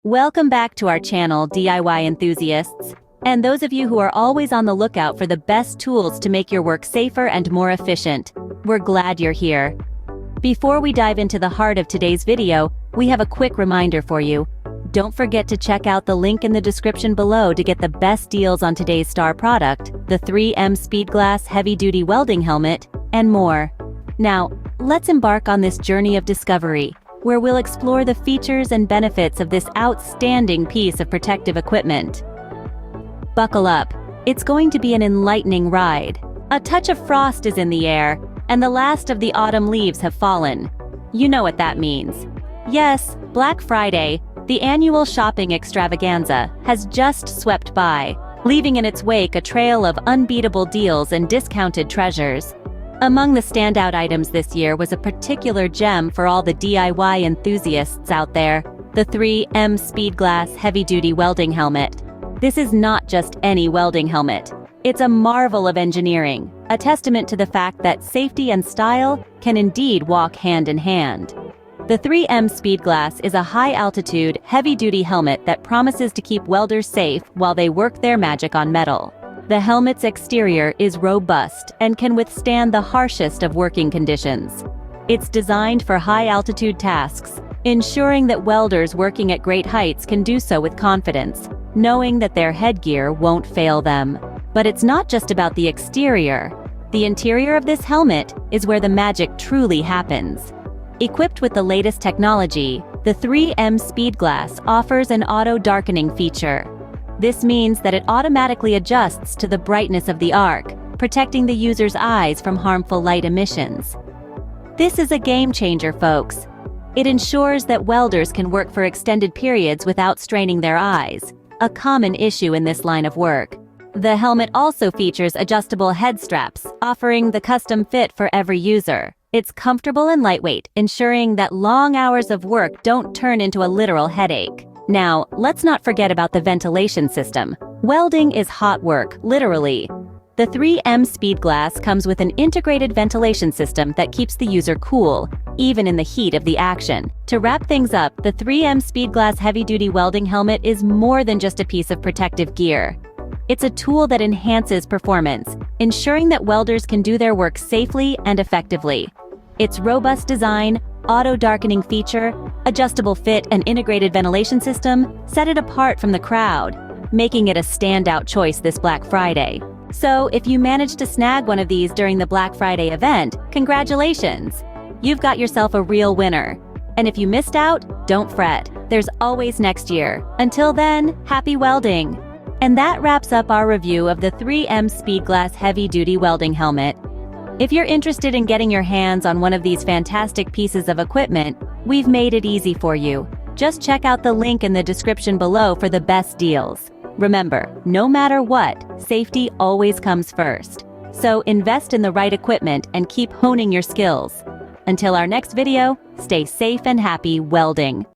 Welcome back to our channel, DIY enthusiasts, and those of you who are always on the lookout for the best tools to make your work safer and more efficient. We're glad you're here. Before we dive into the heart of today's video, we have a quick reminder for you. Don't forget to check out the link in the description below to get the best deals on today's star product, the 3M Speedglass Heavy-Duty Welding Helmet, and more. Now, let's embark on this journey of discovery, where we'll explore the features and benefits of this outstanding piece of protective equipment. Buckle up. It's going to be an enlightening ride. A touch of frost is in the air, and the last of the autumn leaves have fallen. You know what that means. Yes, Black Friday, the annual shopping extravaganza, has just swept by, leaving in its wake a trail of unbeatable deals and discounted treasures. Among the standout items this year was a particular gem for all the DIY enthusiasts out there, the 3M Speedglass Heavy-Duty Welding Helmet. This is not just any welding helmet. It's a marvel of engineering, a testament to the fact that safety and style can indeed walk hand in hand. The 3M Speedglass is a high-altitude, heavy-duty helmet that promises to keep welders safe while they work their magic on metal. The helmet's exterior is robust and can withstand the harshest of working conditions. It's designed for high-altitude tasks, ensuring that welders working at great heights can do so with confidence, knowing that their headgear won't fail them. But it's not just about the exterior. The interior of this helmet is where the magic truly happens. Equipped with the latest technology, the 3M Speedglass offers an auto-darkening feature. This means that it automatically adjusts to the brightness of the arc, protecting the user's eyes from harmful light emissions. This is a game-changer, folks. It ensures that welders can work for extended periods without straining their eyes, a common issue in this line of work. The helmet also features adjustable head straps, offering the custom fit for every user. It's comfortable and lightweight, ensuring that long hours of work don't turn into a literal headache. Now, let's not forget about the ventilation system. Welding is hot work, literally. The 3M Speedglass comes with an integrated ventilation system that keeps the user cool, even in the heat of the action. To wrap things up, the 3M Speedglass Heavy-Duty Welding Helmet is more than just a piece of protective gear. It's a tool that enhances performance, ensuring that welders can do their work safely and effectively. Its robust design, auto-darkening feature, adjustable fit, and integrated ventilation system set it apart from the crowd, making it a standout choice this Black Friday. So, if you managed to snag one of these during the Black Friday event, congratulations! You've got yourself a real winner. And if you missed out, don't fret. There's always next year. Until then, happy welding! And that wraps up our review of the 3M Speedglass Heavy-Duty Welding Helmet. If you're interested in getting your hands on one of these fantastic pieces of equipment, we've made it easy for you. Just check out the link in the description below for the best deals. Remember, no matter what, safety always comes first. So invest in the right equipment and keep honing your skills. Until our next video, stay safe and happy welding.